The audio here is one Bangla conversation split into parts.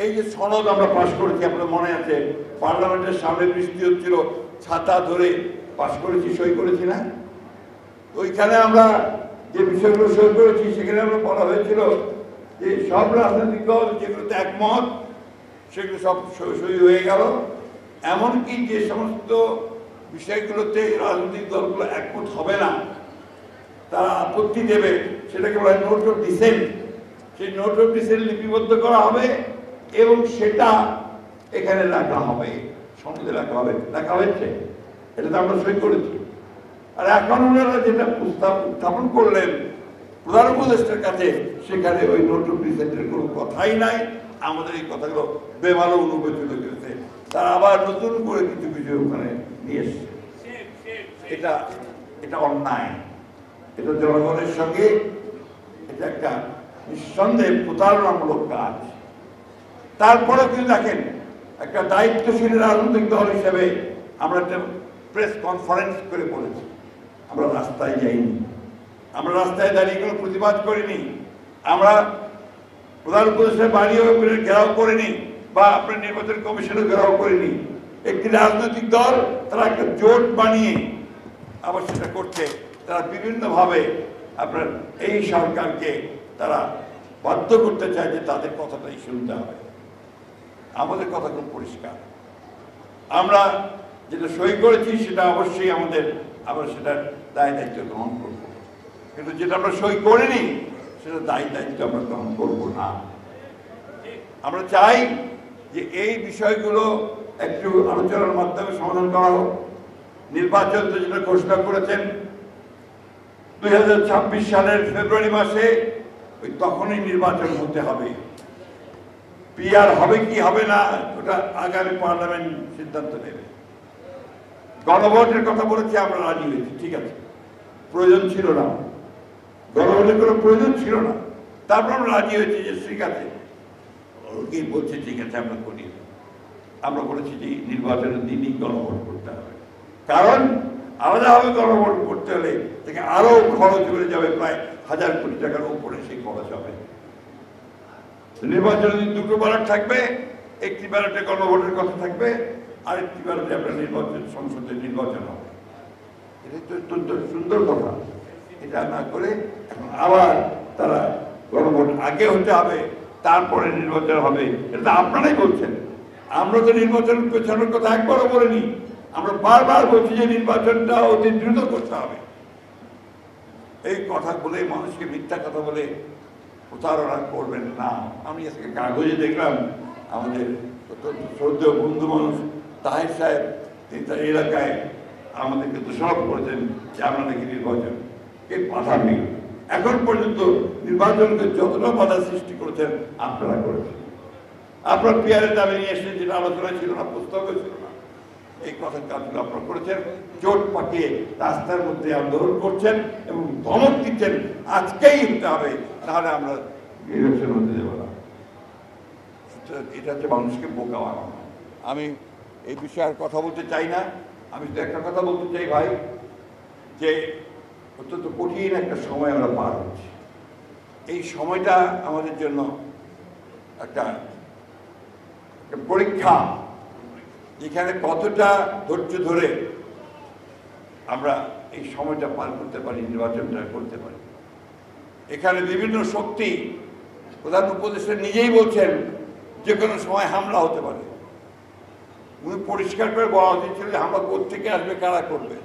এই যে সনদ আমরা পাশ করেছি, আপনার মনে আছে পার্লামেন্টের সামনে বৃষ্টি হচ্ছিল, ছাতা ধরে পাশ করেছি, সই করেছি না? ওইখানে আমরা যে বিষয়গুলো সই করেছি সেখানে আমরা বলা হয়েছিল যে সব রাজনৈতিক দল যেগুলোতে একমত সেগুলো সব সই হয়ে গেল। এমনকি যে সমস্ত বিষয়গুলোতে রাজনৈতিক দলগুলো একমত হবে না, তারা আপত্তি দেবে, সেটাকে বলা হয় নোট অফ ডিসেন্ট। সেই নোট অফ ডিসেন্ট লিপিবদ্ধ করা হবে এবং সেটা এখানে রাখা হবে, সনদে রাখা হবে। রাখা হয়েছে, এটা তো আমরা সই করেছি। আর এখন ওনারা যেটা প্রস্তাব উত্থাপন করলেন প্রধান উপদেষ্টার কাছে, সেখানে ওই নোট অফ ডিসেন্টের কোনো কথাই নাই। আমাদের এই কথাগুলো বেমালো অনুবেদিত করেছে, তারা আবার নতুন করে কিছু কিছু ওখানে নিয়ে এসছে। এটা অন্যায়, এটা জনগণের সঙ্গে এটা একটা নিঃসন্দেহে প্রতারণামূলক কাজ। তারপরে কিন্তু দেখেন, একটা দায়িত্বশীল রাজনৈতিক দল হিসেবে আমরা একটা প্রেস কনফারেন্স করে বলেছি, আমরা রাস্তায় যাইনি, আমরা রাস্তায় দাঁড়িয়ে কোনো প্রতিবাদ করিনি, আমরা প্রধান উপদেষ্টার বাড়িও ঘেরাও করিনি, বা আপনার নির্বাচন কমিশনও ঘেরাও করিনি। একটি রাজনৈতিক দল তারা একটা জোট বানিয়ে আবার সেটা করছে, তারা বিভিন্নভাবে আপনার এই সরকারকে তারা বাধ্য করতে চায় যে তাদের কথাটাই শুনতে হবে। আমাদের কথা খুব পরিষ্কার, আমরা যেটা সই করেছি সেটা অবশ্যই আমরা সেটার দায় দায়িত্ব গ্রহণ করব, কিন্তু যেটা আমরা সই করিনি সেটা দায় দায়িত্ব আমরা গ্রহণ করব না। আমরা চাই যে এই বিষয়গুলো একটু আলোচনার মাধ্যমে সমাধান করা হোক। নির্বাচন তো যেটা ঘোষণা করেছেন 2026 সালের ফেব্রুয়ারি মাসে, ওই তখনই নির্বাচন হতে হবে। পিআর হবে কি হবে না ওটা আগামী পার্লামেন্ট সিদ্ধান্ত নেবে। গণভোটের কথা বলেছি, আমরা রাজি হয়েছি, ঠিক আছে, প্রয়োজন ছিল না, গণভোটের কোনো প্রয়োজন ছিল না। তারপর আমরা রাজি হয়েছি যে ঠিক আছে, কি বলছে ঠিক আছে আমরা করি। আমরা বলেছি যে নির্বাচনের দিনই গণভোট করতে হবে, কারণ আলাদাভাবে গণভোট করতে হলে থেকে আরো খরচ বেড়ে যাবে, প্রায় 1000 কোটি টাকার উপরে সেই খরচ হবে। নির্বাচনের দিন দুটো ব্যালট থাকবে, একটি ব্যালটে গণভোটের কথা থাকবে, আরেকটি ব্যালটে আপনার নির্বাচন সংসদের নির্বাচন হবে। এটা তো অত্যন্ত সুন্দর কথা। এটা না করে আবার তারা গণভোট আগে হতে হবে, তারপরে নির্বাচন হবে, এটা আপনারাই বলছেন। আমরা তো নির্বাচন পেছানোর কথা একবারও বলিনি, আমরা বারবার বলছি যে নির্বাচনটা অতি দ্রুত করতে হবে। এই কথা বলে মানুষকে মিথ্যা কথা বলে প্রতারণা করবেন না। আমি আজকে কাগজে দেখলাম আমাদের শ্রদ্ধেয় বন্ধু মানুষ তাহের সাহেব, তিনি তার এলাকায় আমাদেরকে দোষারোপ করেছেন যে আমরা নাকি নির্বাচনকে বাধা নেই। এখন পর্যন্ত নির্বাচনকে যতটা বাধা সৃষ্টি করেছেন আপনারা করেছেন। আপনার পিয়ারের দাবি নিয়ে এসেছেন, যেটা আলোচনা ছিল না, প্রস্তাবও ছিল না, এই কথার কাজগুলো আপনারা করেছেন। জোট পাকিয়ে রাস্তার মধ্যে আন্দোলন করছেন এবং ধমক দিচ্ছেন আজকেই হতে হবে, তাহলে আমরা ইলেকশন হতে দেবো না। এটা হচ্ছে মানুষকে বোকা বানানো। আমি এই বিষয়ে আর কথা বলতে চাই না। আমি তো একটা কথা বলতে চাই ভাই, যে অত্যন্ত কঠিন একটা সময় আমরা পার হচ্ছি। এই সময়টা আমাদের জন্য একটা পরীক্ষা, যেখানে কতটা ধৈর্য ধরে আমরা এই সময়টা পার করতে পারি, নির্বাচনটা করতে পারি। এখানে বিভিন্ন শক্তি, প্রধান উপদেষ্টা নিজেই বলছেন যে কোনো সময় হামলা হতে পারে। উনি পরিষ্কার করে বলা উচিত ছিল যে হামলা কোত্থেকে আসবে, কারা করবে,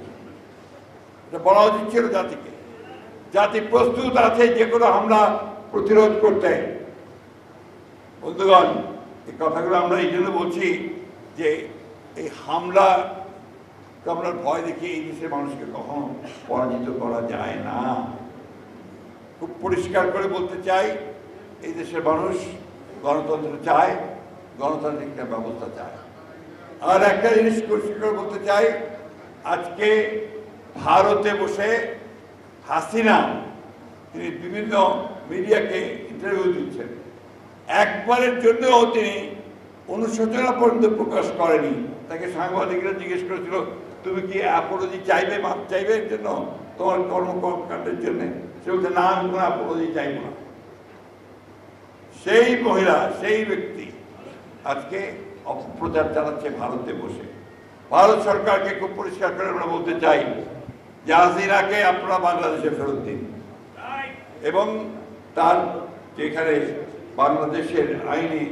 এটা বলা উচিত ছিল জাতিকে। জাতি প্রস্তুত আছে যে কোনো হামলা প্রতিরোধ করতে। বন্ধুগণ, এই কথাগুলো আমরা এই জন্য বলছি যে এই হামলা আমরা ভয় দেখিয়ে এই দেশের মানুষকে কখনো পরাজিত করা যায় না। খুব পরিষ্কার করে বলতে চাই, এই দেশের মানুষ গণতন্ত্র চায়, গণতান্ত্রিক একটা ব্যবস্থা চায়। আর একটা জিনিস পরিষ্কার করে বলতে চাই, আজকে ভারতে বসে হাসিনা তিনি বিভিন্ন মিডিয়াকে ইন্টারভিউ দিচ্ছেন, একবারের জন্যও তিনি অনুশোচনা পর্যন্ত প্রকাশ করেনি। তাকে সাংবাদিকরা জিজ্ঞেস করেছিল, তুমি কি অ্যাপোলজি চাইবে, মাপ চাইবে এর জন্য, তোমার কর্মকাণ্ডের জন্য? সে বলছে, না, আমি কোনো অ্যাপোলজি চাইব না। সেই মহিলা, সেই ব্যক্তি আজকে অপপ্রচার চালাচ্ছে ভারতে বসে। ভারত সরকারকে খুব পরিষ্কার করে আমরা বলতে চাই যে হাসিনাকে আপনারা বাংলাদেশে ফেরত দিন এবং তার যেখানে বাংলাদেশের আইনে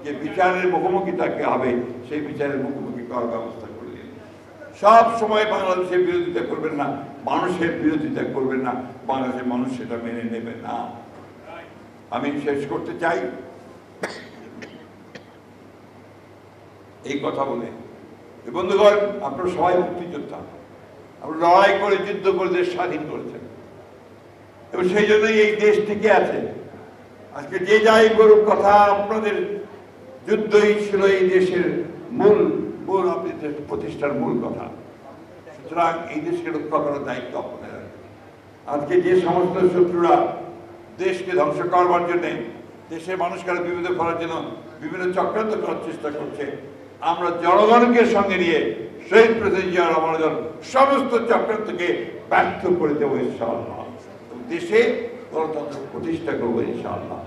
যে বিচারের মুখোমুখি তাকে হবে সেই বিচারের মুখোমুখি করার ব্যবস্থা করে দিন। সব সময় বাংলাদেশের বিরোধিতা করবেন না, মানুষের বিরোধিতা করবেন না, বাংলাদেশের মানুষ সেটা মেনে নেবে না। আমি শেষ করতে চাই এই কথা বলে, বন্ধুগণ, আপনারা সবাই মুক্তিযোদ্ধা, আপনারা লড়াই করে যুদ্ধ করে দেশ স্বাধীন করেছেন এবং সেই জন্যই এই দেশ টিকে আছে। আজকে যে যাই বলুক কথা, আপনাদের যুদ্ধই ছিল এই দেশের মূল আপনাদের প্রতিষ্ঠার মূল কথা। সুতরাং এই দেশকে রক্ষা করার দায়িত্ব আপনাদের। আজকে যে সমস্ত শত্রুরা দেশকে ধ্বংস করবার জন্য, দেশের মানুষকে বিপদে ফেলার জন্য বিভিন্ন চক্রান্ত করার চেষ্টা করছে, আমরা জনগণকে সঙ্গে নিয়ে শহীদ প্রেসিডেন্ট জিয়া রহমানের সমস্ত চক্রান্তকে ব্যর্থ করে দেবো ইনশাআল্লাহ। দেশে গণতন্ত্র প্রতিষ্ঠা করবো ইনশাআল্লাহ।